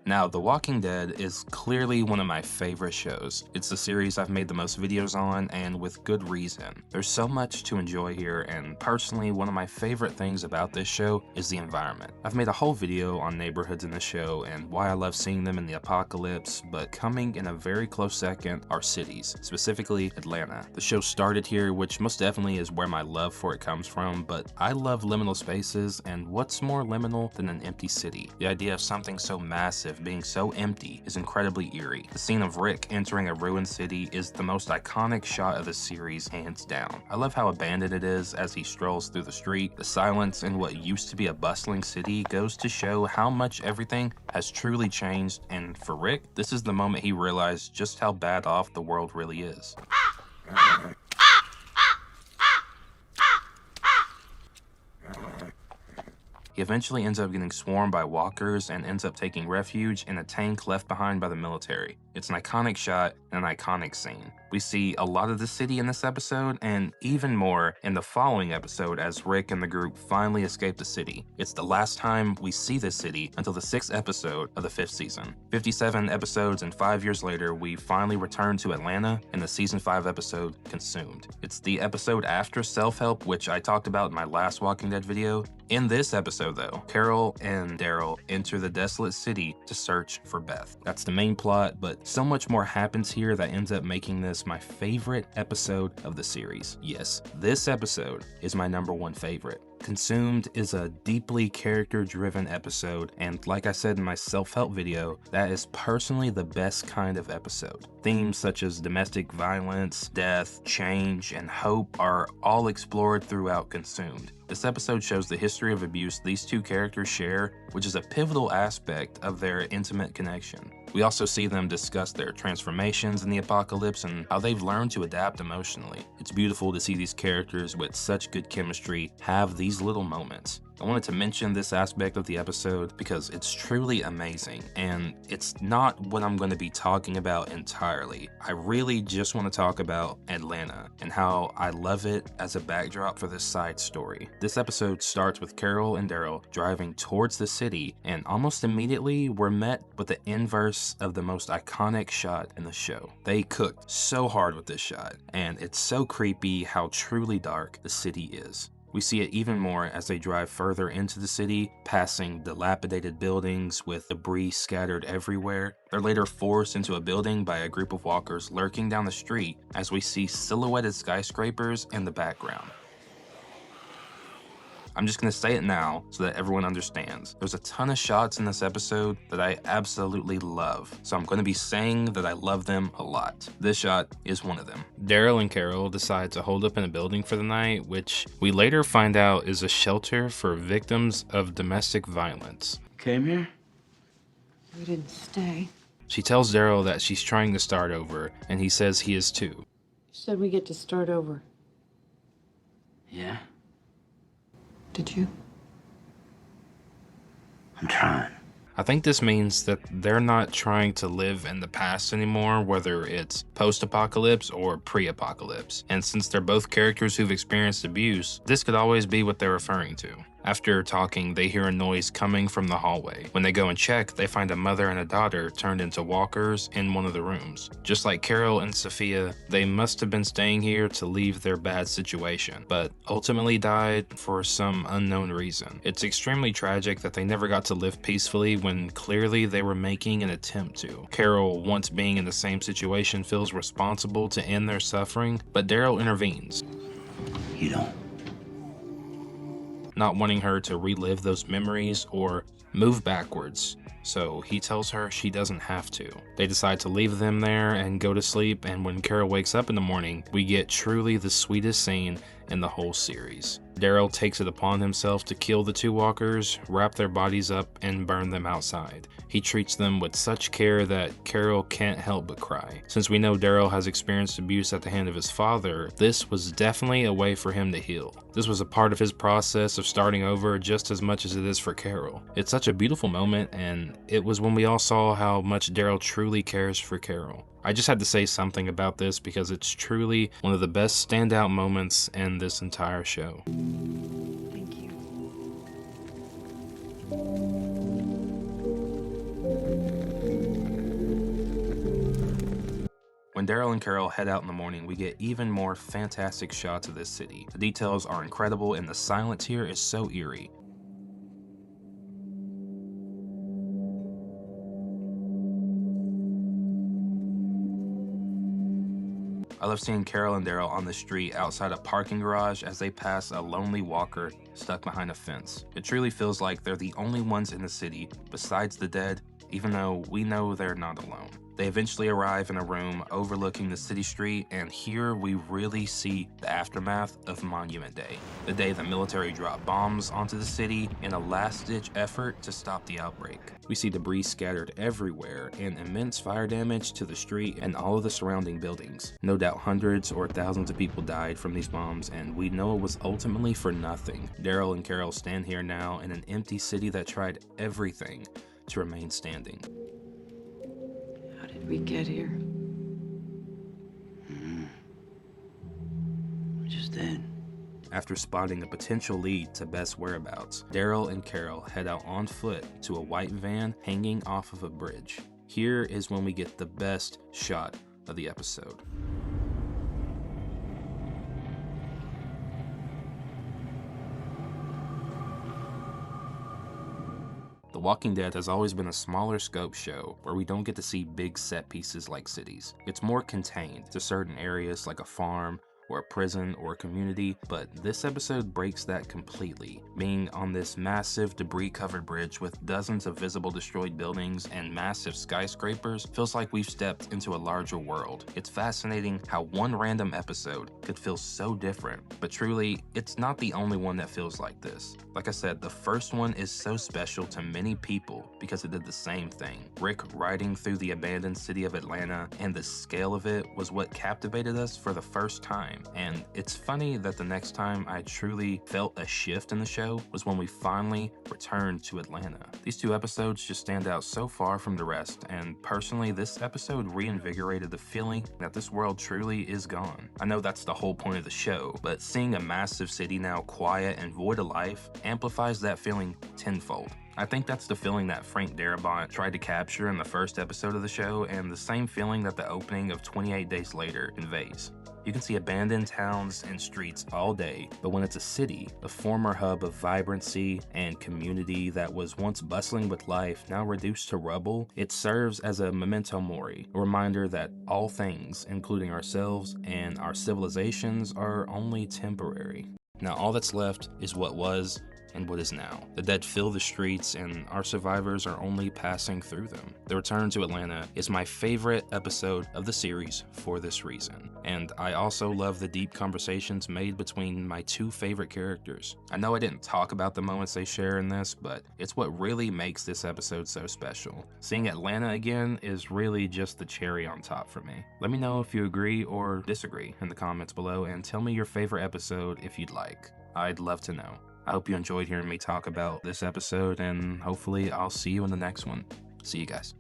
Now, The Walking Dead is clearly one of my favorite shows. It's the series I've made the most videos on, and with good reason. There's so much to enjoy here, and personally, one of my favorite things about this show is the environment. I've made a whole video on neighborhoods in the show and why I love seeing them in the apocalypse, but coming in a very close second are cities, specifically Atlanta. The show started here, which most definitely is where my love for it comes from, but I love liminal spaces, and what's more liminal than an empty city? The idea of something so massive being so empty is incredibly eerie. The scene of Rick entering a ruined city is the most iconic shot of the series, hands down. I love how abandoned it is as he strolls through the street. The silence in what used to be a bustling city goes to show how much everything has truly changed, and for Rick, this is the moment he realized just how bad off the world really is. He eventually ends up getting swarmed by walkers and ends up taking refuge in a tank left behind by the military. It's an iconic shot and an iconic scene. We see a lot of the city in this episode, and even more in the following episode as Rick and the group finally escape the city. It's the last time we see this city until the 6th episode of the 5th season. 57 episodes and 5 years later, we finally return to Atlanta in the season 5 episode, Consumed. It's the episode after Self-Help, which I talked about in my last Walking Dead video. In this episode though, Carol and Daryl enter the desolate city to search for Beth. That's the main plot, but so much more happens here that ends up making this my favorite episode of the series. Yes, this episode is my #1 favorite. Consumed is a deeply character-driven episode, and like I said in my self-help video, that is personally the best kind of episode. Themes such as domestic violence, death, change, and hope are all explored throughout Consumed. This episode shows the history of abuse these two characters share, which is a pivotal aspect of their intimate connection. We also see them discuss their transformations in the apocalypse and how they've learned to adapt emotionally. It's beautiful to see these characters with such good chemistry have these little moments. I wanted to mention this aspect of the episode because it's truly amazing, and it's not what I'm going to be talking about entirely. I really just want to talk about Atlanta and how I love it as a backdrop for this side story. This episode starts with Carol and Daryl driving towards the city, and almost immediately we're met with the inverse of the most iconic shot in the show. They cooked so hard with this shot, and it's so creepy how truly dark the city is. We see it even more as they drive further into the city, passing dilapidated buildings with debris scattered everywhere. They're later forced into a building by a group of walkers lurking down the street as we see silhouetted skyscrapers in the background. I'm just going to say it now so that everyone understands. There's a ton of shots in this episode that I absolutely love, so I'm going to be saying that I love them a lot. This shot is one of them. Daryl and Carol decide to hold up in a building for the night, which we later find out is a shelter for victims of domestic violence. Came here? We didn't stay. She tells Daryl that she's trying to start over, and he says he is too. You said we get to start over. Yeah, Did you? I'm trying. I think this means that they're not trying to live in the past anymore, whether it's post-apocalypse or pre-apocalypse. And since they're both characters who've experienced abuse, this could always be what they're referring to. After talking, they hear a noise coming from the hallway. When they go and check, they find a mother and a daughter turned into walkers in one of the rooms. Just like Carol and Sophia, they must have been staying here to leave their bad situation, but ultimately died for some unknown reason. It's extremely tragic that they never got to live peacefully when clearly they were making an attempt to. Carol, once being in the same situation, feels responsible to end their suffering, but Daryl intervenes. You don't. Not wanting her to relive those memories or move backwards, so he tells her she doesn't have to. They decide to leave them there and go to sleep, and when Carol wakes up in the morning, we get truly the sweetest scene in the whole series. Daryl takes it upon himself to kill the two walkers, wrap their bodies up, and burn them outside. He treats them with such care that Carol can't help but cry. Since we know Daryl has experienced abuse at the hand of his father, this was definitely a way for him to heal. This was a part of his process of starting over just as much as it is for Carol. It's such a beautiful moment, and it was when we all saw how much Daryl truly cares for Carol. I just had to say something about this because it's truly one of the best standout moments in this entire show. Thank you. When Daryl and Carol head out in the morning, we get even more fantastic shots of this city. The details are incredible and the silence here is so eerie. I love seeing Carol and Daryl on the street outside a parking garage as they pass a lonely walker stuck behind a fence. It truly feels like they're the only ones in the city besides the dead, even though we know they're not alone. They eventually arrive in a room overlooking the city street, and here we really see the aftermath of Monument Day, the day the military dropped bombs onto the city in a last-ditch effort to stop the outbreak. We see debris scattered everywhere and immense fire damage to the street and all of the surrounding buildings. No doubt hundreds or thousands of people died from these bombs, and we know it was ultimately for nothing. Daryl and Carol stand here now in an empty city that tried everything to remain standing. How did we get here? We just did. After spotting a potential lead to Beth's whereabouts, Daryl and Carol head out on foot to a white van hanging off of a bridge. Here is when we get the best shot of the episode. The Walking Dead has always been a smaller scope show where we don't get to see big set pieces like cities. It's more contained to certain areas like a farm or a prison or a community, but this episode breaks that completely. Being on this massive debris-covered bridge with dozens of visible destroyed buildings and massive skyscrapers feels like we've stepped into a larger world. It's fascinating how one random episode could feel so different, but truly, it's not the only one that feels like this. Like I said, the first one is so special to many people because it did the same thing. Rick riding through the abandoned city of Atlanta, and the scale of it was what captivated us for the first time. And it's funny that the next time I truly felt a shift in the show was when we finally returned to Atlanta. These two episodes just stand out so far from the rest, and personally, this episode reinvigorated the feeling that this world truly is gone. I know that's the whole point of the show, but seeing a massive city now quiet and void of life amplifies that feeling tenfold. I think that's the feeling that Frank Darabont tried to capture in the first episode of the show, and the same feeling that the opening of 28 Days Later conveys. You can see abandoned towns and streets all day, but when it's a city, a former hub of vibrancy and community that was once bustling with life, now reduced to rubble, it serves as a memento mori, a reminder that all things, including ourselves and our civilizations, are only temporary. Now all that's left is what was and what is now. The dead fill the streets and our survivors are only passing through them. The Return to Atlanta is my favorite episode of the series for this reason. And I also love the deep conversations made between my two favorite characters. I know I didn't talk about the moments they share in this, but it's what really makes this episode so special. Seeing Atlanta again is really just the cherry on top for me. Let me know if you agree or disagree in the comments below, and tell me your favorite episode if you'd like. I'd love to know. I hope you enjoyed hearing me talk about this episode, and hopefully I'll see you in the next one. See you guys.